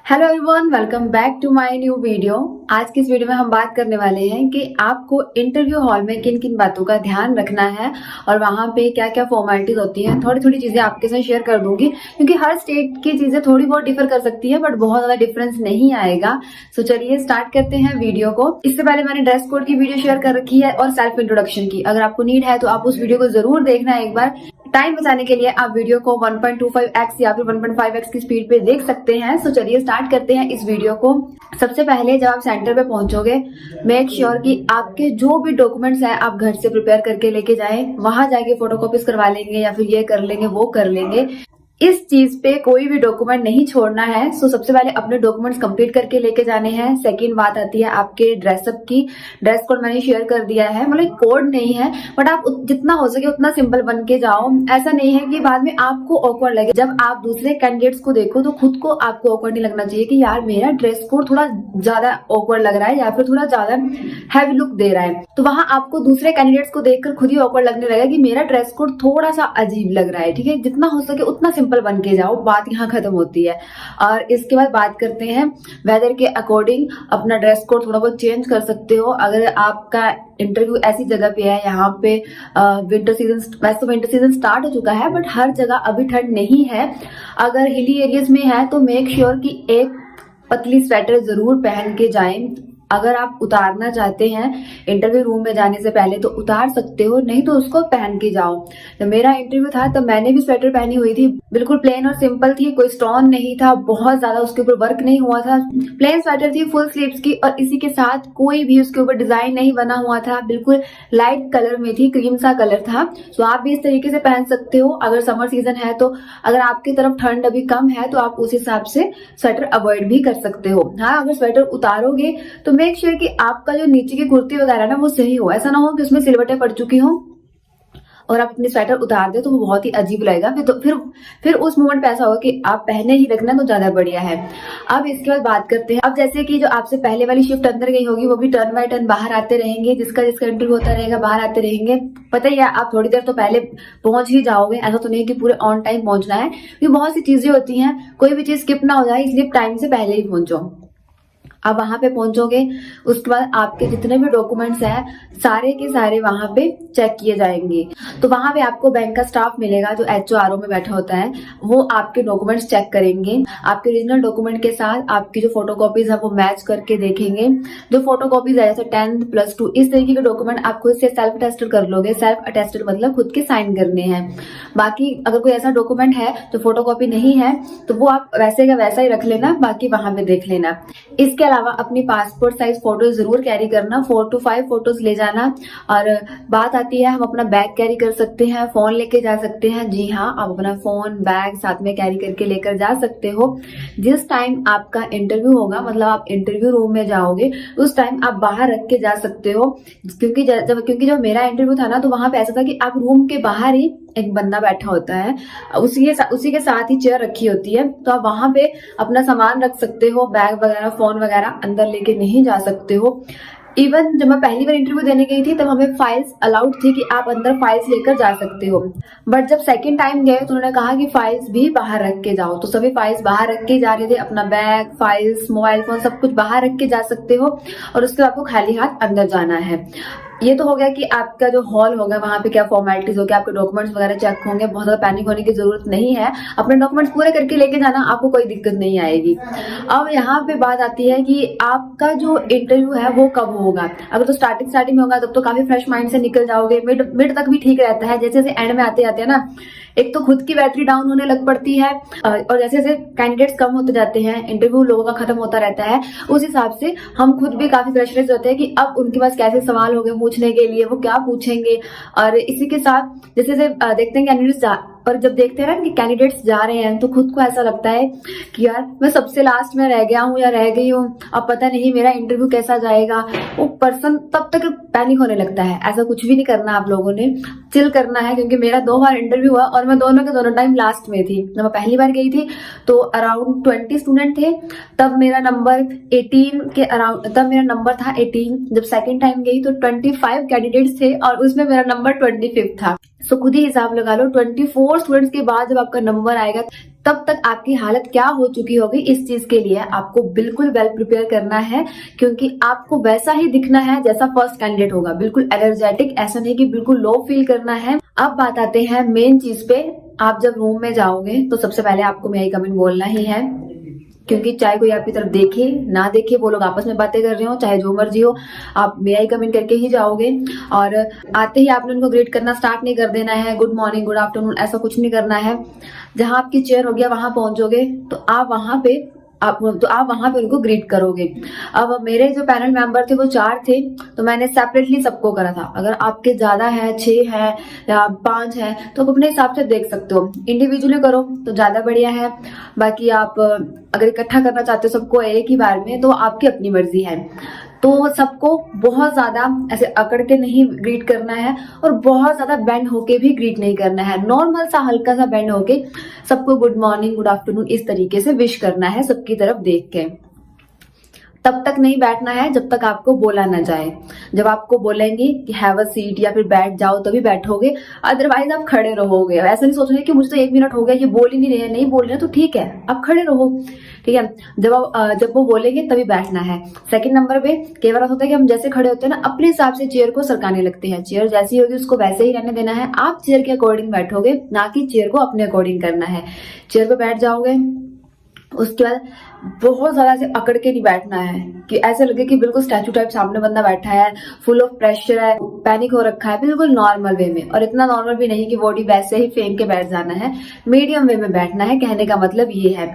Hello everyone, welcome back to my new video. आज की इस वीडियो में हम बात करने वाले हैं कि आपको इंटरव्यू हॉल में किन किन बातों का ध्यान रखना है और वहां पे क्या क्या फॉर्मेलिटीज होती हैं। थोड़ी थोड़ी चीजें आपके साथ शेयर कर दूंगी क्योंकि हर स्टेट की चीजें थोड़ी बहुत डिफर कर सकती है बट बहुत ज्यादा डिफरेंस नहीं आएगा। सो चलिए स्टार्ट करते हैं वीडियो को। इससे पहले मैंने ड्रेस कोड की वीडियो शेयर कर रखी है और सेल्फ इंट्रोडक्शन की। अगर आपको नीड है तो आप उस वीडियो को जरूर देखना एक बार। टाइम बचाने के लिए आप वीडियो को 1.25x या फिर 1.5x की स्पीड पे देख सकते हैं। सो चलिए स्टार्ट करते हैं इस वीडियो को। सबसे पहले जब आप सेंटर पे पहुंचोगे, मेक श्योर कि आपके जो भी डॉक्यूमेंट्स हैं आप घर से प्रिपेयर करके लेके जाएं। वहां जाके फोटोकॉपीज करवा लेंगे या फिर ये कर लेंगे वो कर लेंगे। इस चीज पे कोई भी डॉक्यूमेंट नहीं छोड़ना है। सो सबसे पहले अपने डॉक्यूमेंट्स कंप्लीट करके लेके जाने हैं। सेकंड बात आती है आपके ड्रेसअप की। ड्रेस कोड मैंने शेयर कर दिया है, मतलब कोड नहीं है बट आप जितना हो सके उतना सिंपल बन के जाओ। ऐसा नहीं है कि बाद में आपको ऑकवर्ड लगे। जब आप दूसरे कैंडिडेट्स को देखो तो खुद को आपको ऑकवर्ड नहीं लगना चाहिए कि यार मेरा ड्रेस कोड थोड़ा ज्यादा ऑकवर्ड लग रहा है या फिर थोड़ा ज्यादा हैवी लुक दे रहा है। तो वहां आपको दूसरे कैंडिडेट्स को देखकर खुद ही ऑकवर्ड लगने लगेगा कि मेरा ड्रेस कोड थोड़ा सा अजीब लग रहा है। ठीक है, जितना हो सके उतना सिंपल बन के जाओ, बात यहाँ खत्म होती है। और इसके बाद बात करते हैं वेदर के अकॉर्डिंग अपना ड्रेस कोड थोड़ा बहुत चेंज कर सकते हो। अगर आपका इंटरव्यू ऐसी जगह पे है यहाँ पे विंटर सीजन, वैसे तो विंटर सीजन स्टार्ट हो चुका है बट हर जगह अभी ठंड नहीं है। अगर हिली एरियाज में है तो मेक श्योर कि एक पतली स्वेटर जरूर पहन के जाएं। अगर आप उतारना चाहते हैं इंटरव्यू रूम में जाने से पहले तो उतार सकते हो, नहीं तो उसको पहन के जाओ। तो मेरा इंटरव्यू था तो मैंने भी स्वेटर पहनी हुई थी, बिल्कुल प्लेन और सिंपल थी, कोई स्टोन नहीं था, बहुत ज्यादा उसके ऊपर वर्क नहीं हुआ था। प्लेन स्वेटर थी फुल स्लीव्स की और इसी के साथ कोई भी उसके ऊपर डिजाइन नहीं बना हुआ था, बिल्कुल लाइट कलर में थी, क्रीम सा कलर था। तो आप भी इस तरीके से पहन सकते हो अगर समर सीजन है तो। अगर आपकी तरफ ठंड अभी कम है तो आप उस हिसाब से स्वेटर अवॉइड भी कर सकते हो। हाँ, अगर स्वेटर उतारोगे तो मेक श्योर कि आपका जो नीचे की कुर्ती वगैरह ना वो सही हो। ऐसा ना हो कि उसमें सिलवटें पड़ चुकी हो और आप अपनी स्वेटर उतार दे तो वो बहुत ही अजीब लगेगा। फिर उस मोमेंट पे ऐसा होगा कि आप पहने ही रखना तो ज्यादा बढ़िया है। अब इसके बाद बात करते हैं, अब जैसे कि जो आपसे पहले वाली शिफ्ट अंदर गई होगी वो भी टर्न बाय टर्न बाहर आते रहेंगे, जिसका जिसका इंटरव्यू होता रहेगा बाहर आते रहेंगे। पता ही है, आप थोड़ी देर तो पहले पहुंच ही जाओगे। ऐसा तो नहीं कि पूरे ऑन टाइम पहुंचना है क्योंकि बहुत सी चीजें होती हैं, कोई भी चीज स्किप ना हो जाए, इसलिए टाइम से पहले ही पहुंचो। आप वहां पे पहुंचोगे, उसके बाद आपके जितने भी डॉक्यूमेंट्स हैं सारे के सारे वहां पे चेक किए जाएंगे। तो वहां पे आपको बैंक का स्टाफ मिलेगा जो HRO में बैठा होता है, वो आपके डॉक्यूमेंट्स चेक करेंगे। आपके ओरिजिनल डॉक्यूमेंट के साथ आपकी जो फोटोकॉपीज है वो मैच करके देखेंगे। जो फोटोकॉपीज है जैसे 10th +2 इस तरीके के डॉक्यूमेंट आप खुद से सेल्फ अटेस्टेड कर लोगे। सेल्फ अटेस्टेड मतलब खुद के साइन करने हैं। बाकी अगर कोई ऐसा डॉक्यूमेंट है जो फोटोकॉपी नहीं है तो वो आप वैसे का वैसा ही रख लेना, बाकी वहां पे देख लेना। इसके अलावा अपनी पासपोर्ट साइज फोटो जरूर कैरी करना, 4 to 5 फोटोज ले जाना। और बात आती है हम अपना बैग कैरी कर सकते हैं, फोन लेके जा सकते हैं। जी हाँ, आप अपना फोन बैग साथ में कैरी करके लेकर जा सकते हो। जिस टाइम आपका इंटरव्यू होगा, मतलब आप इंटरव्यू रूम में जाओगे, उस टाइम आप बाहर रख के जा सकते हो। क्योंकि जब मेरा इंटरव्यू था ना तो वहां पे ऐसा था कि आप रूम के बाहर ही एक बंदा बैठा होता है, उसी के साथ ही चेयर रखी होती है, तो आप वहां पे अपना सामान रख सकते हो। बैग वगैरह फोन वगैरह अंदर लेके नहीं जा सकते हो। इवन जब मैं पहली बार इंटरव्यू देने गई थी तब हमें फाइल्स अलाउड थी कि आप अंदर फाइल्स लेकर जा सकते हो, बट जब सेकंड टाइम गए तो उन्होंने कहा कि फाइल्स भी बाहर रख के जाओ। तो सभी फाइल्स बाहर रख के जा रहे थे, अपना बैग, फाइल्स, मोबाइल फोन सब कुछ बाहर रख के जा सकते हो और उसके बाद आपको खाली हाथ अंदर जाना है। ये तो हो गया कि आपका जो हॉल होगा वहां पे क्या फॉर्मेलिटीज होगी, आपके डॉक्यूमेंट्स वगैरह चेक होंगे। बहुत ज्यादा पैनिक होने की जरूरत नहीं है, अपने डॉक्यूमेंट्स पूरे करके लेके जाना, आपको कोई दिक्कत नहीं आएगी। अब यहाँ पे बात आती है कि आपका जो इंटरव्यू है वो कब होगा। अगर तो स्टार्टिंग में होगा तब तो काफी फ्रेश माइंड से निकल जाओगे, मिड तक भी ठीक रहता है। जैसे जैसे एंड में आते आते हैं ना, एक तो खुद की बैटरी डाउन होने लग पड़ती है और जैसे जैसे कैंडिडेट्स कम होते जाते हैं, इंटरव्यू लोगों का खत्म होता रहता है, उस हिसाब से हम खुद भी काफी प्रेशराइज होते हैं कि अब उनके पास कैसे सवाल होंगे पूछने के लिए, वो क्या पूछेंगे। और इसी के साथ जैसे जैसे देखते हैं कैंडिडेट्स, पर जब देखते हैं ना कि कैंडिडेट्स जा रहे हैं तो खुद को ऐसा लगता है कि यार मैं सबसे लास्ट में रह गया हूँ या रह गई हूँ, अब पता नहीं मेरा इंटरव्यू कैसा जाएगा। वो पर्सन तब तक पैनिक होने लगता है। ऐसा कुछ भी नहीं करना, आप लोगों ने चिल करना है। क्योंकि मेरा 2 बार इंटरव्यू हुआ और मैं दोनों के दोनों टाइम लास्ट में थी। जब मैं पहली बार गई थी तो अराउंड 20 स्टूडेंट थे, तब मेरा नंबर 18 के अराउंड, तब मेरा नंबर था 18। जब सेकेंड टाइम गई तो 25 कैंडिडेट्स थे और उसमें मेरा नंबर 25 था। सो खुद ही हिसाब लगा लो 24 स्टूडेंट्स के बाद जब आपका नंबर आएगा तब तक आपकी हालत क्या हो चुकी होगी। इस चीज के लिए आपको बिल्कुल वेल प्रिपेयर करना है, क्योंकि आपको वैसा ही दिखना है जैसा फर्स्ट कैंडिडेट होगा, बिल्कुल एनर्जेटिक, ऐसा नहीं कि बिल्कुल लो फील करना है। अब बात आते हैं मेन चीज पे। आप जब रूम में जाओगे तो सबसे पहले आपको मे आई कम इन बोलना ही है, क्योंकि चाहे कोई आपकी तरफ देखे ना देखे, वो लोग आपस में बातें कर रहे हो, चाहे जो मर्जी हो, आप मे आई कम इन करके ही जाओगे। और आते ही आपने उनको ग्रीट करना स्टार्ट नहीं कर देना है, गुड मॉर्निंग, गुड आफ्टरनून, ऐसा कुछ नहीं करना है। जहां आपकी चेयर हो गया वहां पहुंचोगे तो आप वहां पे उनको ग्रीट करोगे। अब मेरे जो पैनल मेंबर थे वो 4 थे, तो मैंने सेपरेटली सबको करा था। अगर आपके ज्यादा है, 6 है या 5 है, तो आप अपने हिसाब से देख सकते हो। इंडिविजुअली करो तो ज्यादा बढ़िया है। बाकी आप अगर इकट्ठा करना चाहते हो सबको एक ही बार में, तो आपकी अपनी मर्जी है। तो सबको बहुत ज्यादा ऐसे अकड़ के नहीं ग्रीट करना है और बहुत ज्यादा बेंड होके भी ग्रीट नहीं करना है। नॉर्मल सा हल्का सा बेंड होके सबको गुड मॉर्निंग, गुड आफ्टरनून इस तरीके से विश करना है सबकी तरफ देख के। तब तक नहीं बैठना है जब तक आपको बोला ना जाए। जब आपको बोलेंगे कि हैव अ सीट या फिर बैठ जाओ तभी बैठोगे, अदरवाइज आप खड़े रहोगे। ऐसा नहीं सोचना कि मुझे तो 1 मिनट हो गया, ये बोल ही नहीं रहे, नहीं बोल रहे तो ठीक है, आप खड़े रहो, ठीक है। जब वो बोलेंगे तभी बैठना है। सेकंड नंबर पे कई बार होता है कि हम जैसे खड़े होते हैं ना, अपने हिसाब से चेयर को सरकाने लगते हैं। चेयर जैसी होगी उसको वैसे ही रहने देना है। आप चेयर के अकॉर्डिंग बैठोगे, ना कि चेयर को अपने अकॉर्डिंग करना है। चेयर पे बैठ जाओगे, उसके बाद बहुत ज्यादा ऐसे अकड़ के नहीं बैठना है कि ऐसे लगे कि बिल्कुल स्टैचू टाइप सामने बंदा बैठा है, फुल ऑफ प्रेशर है, पैनिक हो रखा है। बिल्कुल नॉर्मल वे में, और इतना नॉर्मल भी नहीं कि बॉडी वैसे ही फेंक के बैठ जाना है, मीडियम वे में बैठना है, कहने का मतलब ये है।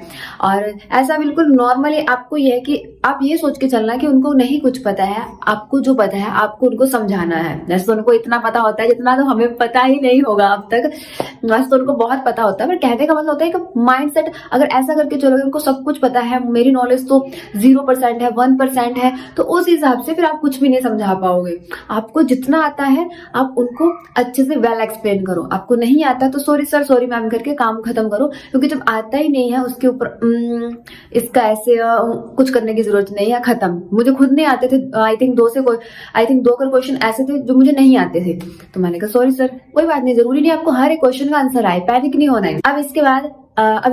और ऐसा बिल्कुल नॉर्मली आपको ये है कि आप ये सोच के चलना कि उनको नहीं कुछ पता है, आपको जो पता है आपको उनको समझाना है। वैसे तो उनको इतना पता होता है जितना तो हमें पता ही नहीं होगा अब तक, वैसे तो उनको बहुत पता होता है, पर कहने का मतलब होता है कि माइंड सेट अगर ऐसा करके चलोगे उनको सब कुछ पता है, मेरी नॉलेज तो 0% है, 1% है, तो उस हिसाब से फिर आप कुछ भी नहीं समझा पाओगे। आपको जितना आता है आप उनको अच्छे से वेल एक्सप्लेन करो। आपको नहीं आता तो सॉरी सर, सॉरी मैम करके काम खत्म करो, क्योंकि जब आता ही नहीं है उसके ऊपर इसका ऐसे कुछ करने की जरूरत नहीं है, खत्म। मुझे खुद नहीं आते थे, आई थिंक 2 कर क्वेश्चन ऐसे थे जो मुझे नहीं आते थे, तो मैंने कहा सॉरी सर, कोई बात नहीं, जरूरी नहीं आपको हर एक क्वेश्चन का आंसर आए, पैनिक नहीं होना है। अब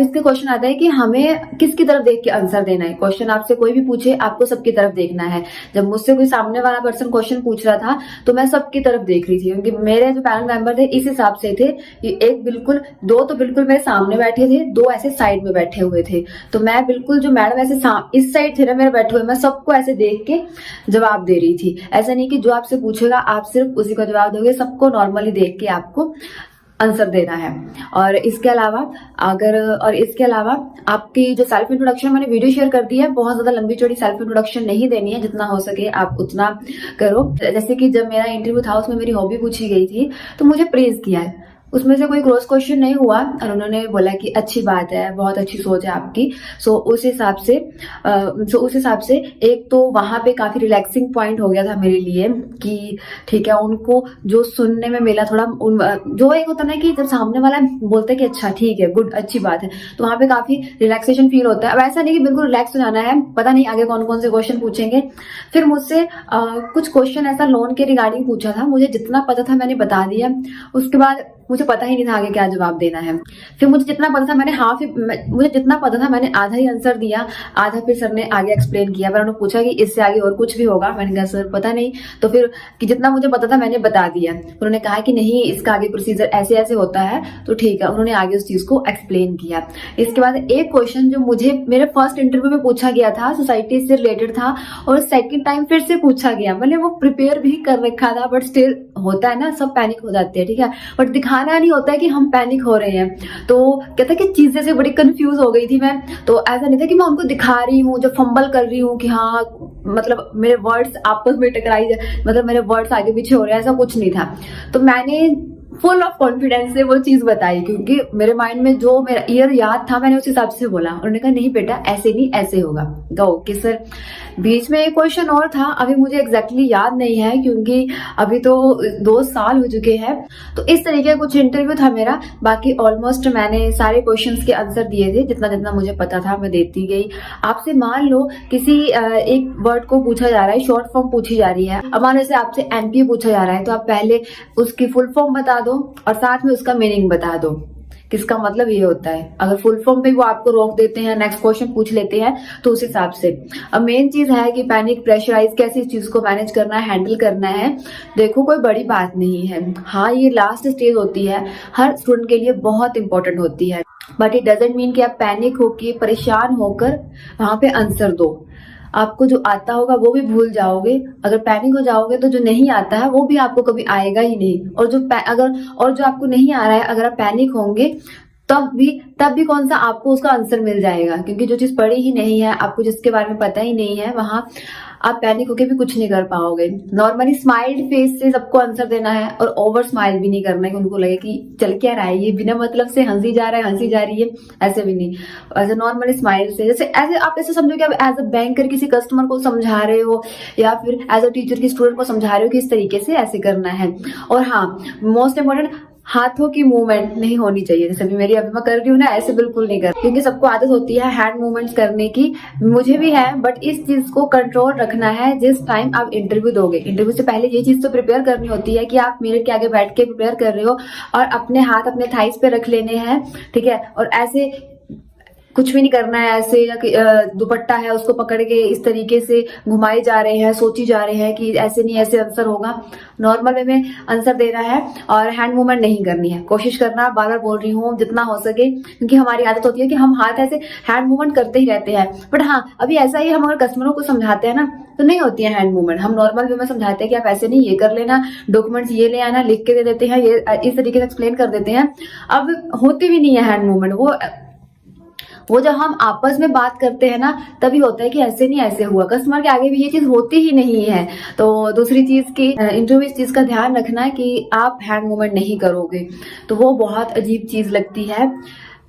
इसके क्वेश्चन आता है कि हमें किसकी तरफ देख के आंसर देना है। क्वेश्चन आपसे कोई भी पूछे, आपको सबकी तरफ देखना है। जब मुझसे कोई सामने वाला पर्सन क्वेश्चन पूछ रहा था तो मैं सबकी तरफ देख रही थी, क्योंकि मेरे जो पैनल मेंबर थे इस हिसाब से थे कि एक बिल्कुल 2 तो बिल्कुल मेरे सामने बैठे थे, 2 ऐसे साइड में बैठे हुए थे। तो मैं बिल्कुल जो मैडम ऐसे इस साइड थे ना मेरे बैठे हुए, मैं सबको ऐसे देख के जवाब दे रही थी। ऐसा नहीं कि जो आपसे पूछेगा आप सिर्फ उसी का जवाब दोगे, सबको नॉर्मली देख के आपको आंसर देना है। और इसके अलावा आपकी जो सेल्फ इंट्रोडक्शन मैंने वीडियो शेयर कर दी है, बहुत ज्यादा लंबी चौड़ी सेल्फ इंट्रोडक्शन नहीं देनी है, जितना हो सके आप उतना करो। जैसे कि जब मेरा इंटरव्यू था उसमें मेरी हॉबी पूछी गई थी तो मुझे प्रेज किया है, उसमें से कोई क्रॉस क्वेश्चन नहीं हुआ और उन्होंने बोला कि अच्छी बात है, बहुत अच्छी सोच है आपकी। सो उस हिसाब से एक तो वहां पे काफी रिलैक्सिंग पॉइंट हो गया था मेरे लिए कि ठीक है, उनको जो सुनने में मिला थोड़ा जो एक होता ना कि जब सामने वाला बोलता है कि अच्छा ठीक है, गुड, अच्छी बात है, तो वहां पे काफी रिलैक्सेशन फील होता है। अब ऐसा नहीं कि बिल्कुल रिलैक्स हो जाना है, पता नहीं आगे कौन कौन से क्वेश्चन पूछेंगे। फिर मुझसे कुछ क्वेश्चन ऐसा लोन के रिगार्डिंग पूछा था, मुझे जितना पता था मैंने बता दिया। उसके बाद मुझे पता ही नहीं था आगे क्या जवाब देना है। फिर मुझे जितना पता था मैंने आधा ही आंसर दिया, आधा फिर सर ने आगे एक्सप्लेन किया। पर उन्होंने पूछा कि इससे आगे और कुछ भी होगा, मैंने कहा सर पता नहीं। तो फिर कि जितना मुझे पता था मैंने बता दिया। उन्होंने कहा कि नहीं, इसका आगे प्रोसीजर ऐसे ऐसे होता है, तो ठीक है, उन्होंने आगे उस चीज को एक्सप्लेन किया। इसके बाद एक क्वेश्चन जो मुझे मेरे फर्स्ट इंटरव्यू में पूछा गया था, सोसाइटी से रिलेटेड था, और सेकेंड टाइम फिर से पूछा गया। मैंने वो प्रिपेयर भी कर रखा था, बट स्टिल होता है ना, सब पैनिक हो जाते हैं, ठीक है, बट दिखाना नहीं होता है कि हम पैनिक हो रहे हैं। तो कहता है कि चीजें से बड़ी कंफ्यूज हो गई थी मैं, तो ऐसा नहीं था कि मैं उनको दिखा रही हूँ, जो फंबल कर रही हूँ कि हाँ, मतलब मेरे वर्ड्स आपस में टकराई जाए, मतलब मेरे वर्ड्स आगे पीछे हो रहे हैं, ऐसा कुछ नहीं था। तो मैंने फुल ऑफ कॉन्फिडेंस से वो चीज बताई, क्योंकि मेरे माइंड में जो मेरा ईयर याद था मैंने उस हिसाब से बोला। उन्होंने कहा नहीं बेटा, ऐसे नहीं, ऐसे होगा। Okay sir. बीच में एक क्वेश्चन और था, अभी मुझे एग्जैक्टली याद नहीं है क्योंकि अभी तो 2 साल हो चुके हैं। तो इस तरीके का कुछ इंटरव्यू था मेरा। बाकी ऑलमोस्ट मैंने सारे क्वेश्चंस के आंसर दिए थे, जितना जितना मुझे पता था मैं देती गई। आपसे मान लो किसी एक वर्ड को पूछा जा रहा है, शॉर्ट फॉर्म पूछी जा रही है। अब मान लो से आपसे एनपीए पूछा जा रहा है, तो आप पहले उसकी फुल फॉर्म बता दो और साथ में उसका मीनिंग बता दो। किसका मतलब ये होता है। अगर फुल फॉर्म पे वो आपको रोक देते हैं, नेक्स्ट क्वेश्चन पूछ लेते हैं, तो उस हिसाब से। अब मेन चीज है कि पैनिक, प्रेशराइज, कैसे इस चीज को मैनेज करना है, हैंडल करना है। देखो कोई बड़ी बात नहीं है। हाँ, ये लास्ट स्टेज होती है, हर स्टूडेंट के लिए बहुत इंपॉर्टेंट होती है, बट इट डजेंट मीन कि आप पैनिक होके, परेशान होकर वहां पे आंसर दो। आपको जो आता होगा वो भी भूल जाओगे। अगर पैनिक हो जाओगे तो जो नहीं आता है वो भी आपको कभी आएगा ही नहीं। और जो आपको नहीं आ रहा है, अगर आप पैनिक होंगे तब भी कौन सा आपको उसका आंसर मिल जाएगा, क्योंकि जो चीज पढ़ी ही नहीं है, आपको जिसके बारे में पता ही नहीं है, वहां आप पैनिक होके भी कुछ नहीं कर पाओगे। नॉर्मली स्माइल्ड फेस से सबको आंसर देना है और ओवर स्माइल भी नहीं करना है कि उनको लगे कि चल क्या रहा है, ये बिना मतलब से हंसी जा रहा है, हंसी जा रही है, ऐसे भी नहीं। एज ए नॉर्मली स्माइल से, जैसे ऐसे आप ऐसे समझो कि आप एज अ बैंकर किसी कस्टमर को समझा रहे हो, या फिर एज अ टीचर की स्टूडेंट को समझा रहे हो कि इस तरीके से ऐसे करना है। और हाँ, मोस्ट इंपॉर्टेंट, हाथों की मूवमेंट नहीं होनी चाहिए। जैसे भी अभी मैं कर रही हूँ ना, ऐसे बिल्कुल नहीं कर, क्योंकि सबको आदत होती है हैंड मूवमेंट्स करने की, मुझे भी है। बट इस चीज को कंट्रोल रखना है जिस टाइम आप इंटरव्यू दोगे। इंटरव्यू से पहले ये चीज तो प्रिपेयर करनी होती है कि आप मिरर के आगे बैठ के प्रिपेयर कर रहे हो और अपने हाथ अपने थाइस पे रख लेने हैं, ठीक है। और ऐसे कुछ भी नहीं करना है, ऐसे दुपट्टा है उसको पकड़ के इस तरीके से घुमाए जा रहे हैं, सोची जा रहे हैं कि ऐसे नहीं ऐसे आंसर होगा। नॉर्मल वे में आंसर देना है और हैंड मूवमेंट नहीं करनी है। कोशिश करना, बार बार बोल रही हूँ, जितना हो सके, क्योंकि हमारी आदत होती है कि हम हाथ ऐसे हैंड मूवमेंट करते ही रहते हैं। बट हाँ, अभी ऐसा ही हम अगर कस्टमरों को समझाते हैं ना, तो नहीं होती है हैंड मूवमेंट। हम नॉर्मल वे में समझाते हैं कि आप ऐसे नहीं, ये कर लेना, डॉक्यूमेंट्स ये ले आना, लिख के दे देते हैं, ये इस तरीके से एक्सप्लेन कर देते हैं। अब होती भी नहीं है हैंड मूवमेंट। वो जब हम आपस में बात करते हैं ना, तभी होता है कि ऐसे नहीं ऐसे हुआ। कस्टमर के आगे भी ये चीज होती ही नहीं है। तो दूसरी चीज की इंटरव्यू इस चीज का ध्यान रखना है कि आप हैंड मूवमेंट नहीं करोगे, तो वो बहुत अजीब चीज लगती है।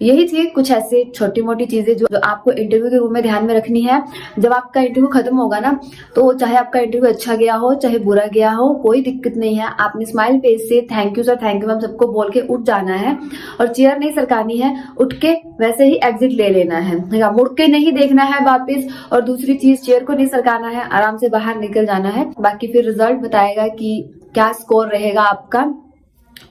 यही थी कुछ ऐसे छोटी मोटी चीजें जो आपको इंटरव्यू के रूम में ध्यान में रखनी है। जब आपका इंटरव्यू खत्म होगा ना, तो चाहे आपका इंटरव्यू अच्छा गया हो चाहे बुरा गया हो, कोई दिक्कत नहीं है। आपने स्माइल फेस से thank you sir, thank you ma'am सबको बोल के उठ जाना है और चेयर नहीं सरकानी है, उठ के वैसे ही एग्जिट ले लेना है, मुड़ के नहीं देखना है वापिस। और दूसरी चीज, चेयर को नहीं सरकाना है, आराम से बाहर निकल जाना है। बाकी फिर रिजल्ट बताएगा कि क्या स्कोर रहेगा आपका।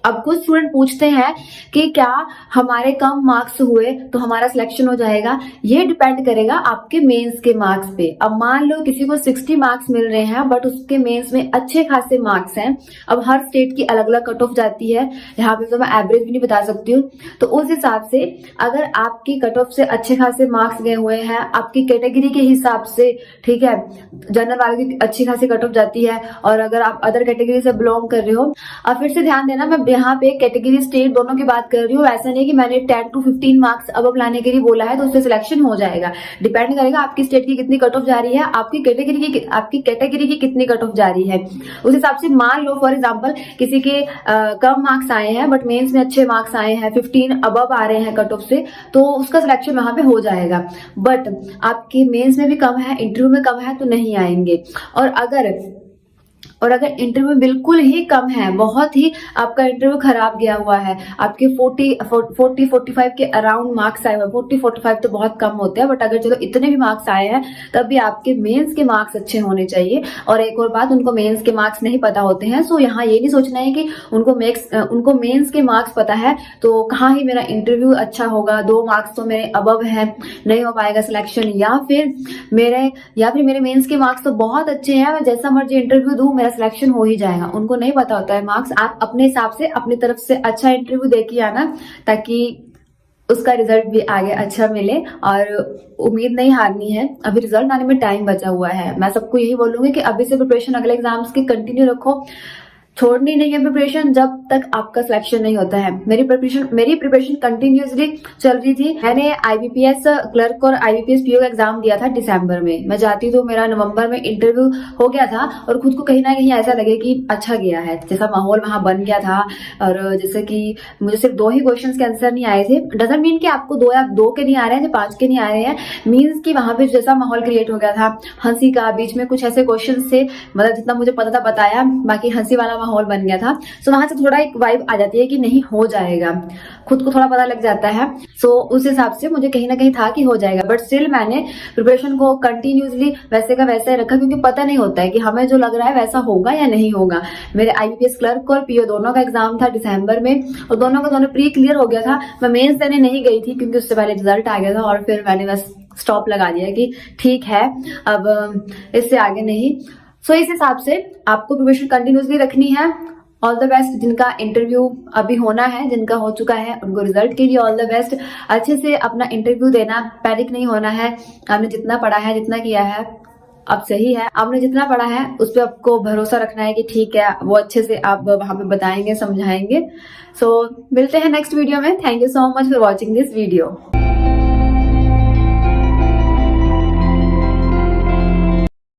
अब कुछ स्टूडेंट पूछते हैं कि क्या हमारे कम मार्क्स हुए तो हमारा सिलेक्शन हो जाएगा। ये डिपेंड करेगा आपके मेंस के मार्क्स पे। अब मान लो किसी को 60 मार्क्स मिल रहे हैं बट उसके मेंस में अच्छे खासे मार्क्स हैं। अब हर स्टेट की अलग अलग कट ऑफ जाती है, यहाँ पे तो मैं एवरेज भी नहीं बता सकती हूँ। तो उस हिसाब से अगर आपकी कट ऑफ से अच्छे खासे मार्क्स गए हुए हैं, आपकी कैटेगरी के हिसाब से, ठीक है, जनरल वालों की अच्छी खासी कट ऑफ जाती है, और अगर आप अदर कैटेगरी से बिलोंग कर रहे हो। अब फिर से ध्यान देना, मैं यहाँ पे कैटेगरी स्टेट दोनों की बात कर रही हूँ। ऐसा नहीं कि मैंने 10 to 15 मार्क्स अब लाने के लिए बोला है तो उससे सिलेक्शन हो जाएगा। डिपेंड करेगा आपकी स्टेट की कितनी कट ऑफ जा रही है, आपकी कैटेगरी की कितनी कट ऑफ जा रही है। उस हिसाब से मान लो फॉर एग्जाम्पल किसी के कम मार्क्स आए हैं बट मेंस में अच्छे मार्क्स आए हैं, 15 अबव आ रहे हैं कट ऑफ से, तो उसका सिलेक्शन वहां पे हो जाएगा। बट आपके मेंस में भी कम है, इंटरव्यू में कम है, तो नहीं आएंगे। और अगर इंटरव्यू बिल्कुल ही कम है, बहुत ही आपका इंटरव्यू खराब गया हुआ है, आपके 40-45 के अराउंड मार्क्स आए हुए, 40-45 तो बहुत कम होते हैं, बट अगर चलो इतने भी मार्क्स आए हैं तब भी आपके मेंस के मार्क्स अच्छे होने चाहिए। और एक और बात, उनको मेंस के मार्क्स नहीं पता होते हैं, सो यहाँ ये नहीं सोचना है कि उनको मेंस के मार्क्स पता है तो कहाँ ही मेरा इंटरव्यू अच्छा होगा, 2 मार्क्स तो मेरे अबव है, नहीं हो पाएगा सिलेक्शन, या फिर मेरे मेंस के मार्क्स तो बहुत अच्छे हैं, मैं जैसा मर्जी इंटरव्यू दूं मेरा सिलेक्शन हो ही जाएगा। उनको नहीं पता होता है मार्क्स। आप अपने हिसाब से अपनी तरफ से अच्छा इंटरव्यू दे के आना, ताकि उसका रिजल्ट भी आगे अच्छा मिले। और उम्मीद नहीं हारनी है, अभी रिजल्ट आने में टाइम बचा हुआ है। मैं सबको यही बोलूंगी कि अभी से प्रिपरेशन अगले एग्जाम्स की कंटिन्यू रखो। छोड़नी नहीं है प्रिपरेशन जब तक आपका सिलेक्शन नहीं होता है। मेरी प्रिपरेशन कंटिन्यूसली चल रही थी। मैंने आईबीपीएस क्लर्क और आईबीपीएस पीओ का एग्जाम दिया था दिसंबर में। मैं जाती तो मेरा नवंबर में इंटरव्यू हो गया था और खुद को कहीं ना कहीं ऐसा लगे कि अच्छा गया है, जैसा माहौल वहां बन गया था। और जैसे कि मुझे सिर्फ 2 ही क्वेश्चन के आंसर नहीं आए थे। डजंट मीन कि आपको 2 या 2 के नहीं आ रहे हैं, 5 के नहीं आ रहे हैं। मीन्स कि वहां पे जैसा माहौल क्रिएट हो गया था, हंसी का, बीच में कुछ ऐसे क्वेश्चन थे, मतलब जितना मुझे पता था बताया, बाकी हंसी वाला माहौल बन गया था। सो वहां से थोड़ा एक वाइब आ जाती है कि नहीं हो जाएगा, खुद को थोड़ा पता लग जाता है। सो उस हिसाब से मुझे कहीं ना कहीं था कि हो जाएगा, बट स्टिल मैंने प्रिपरेशन को कंटिन्यूसली वैसे का वैसे ही रखा, क्योंकि पता नहीं होता है कि हमें जो लग रहा है वैसा होगा या नहीं होगा। मेरे आईबीपीएस क्लर्क और पीओ दोनों का एग्जाम था दिसंबर में और दोनों का दोनों प्री क्लियर हो गया था। मैं मेंस देने नहीं गई थी क्योंकि उससे पहले रिजल्ट आ गया था और फिर मैंने बस स्टॉप लगा दिया कि ठीक है अब इससे आगे नहीं। सो इस हिसाब से आपको प्रिपरेशन कंटिन्यूसली रखनी है। ऑल द बेस्ट जिनका इंटरव्यू अभी होना है, जिनका हो चुका है, उनको रिजल्ट के लिए ऑल द बेस्ट। अच्छे से अपना इंटरव्यू देना, पैनिक नहीं होना है। आपने जितना पढ़ा है, जितना किया है, अब सही है। आपने जितना पढ़ा है उस पर आपको भरोसा रखना है कि ठीक है, वो अच्छे से आप वहां पे बताएंगे, समझाएंगे। सो मिलते हैं नेक्स्ट वीडियो में। Thank you so much for watching this video.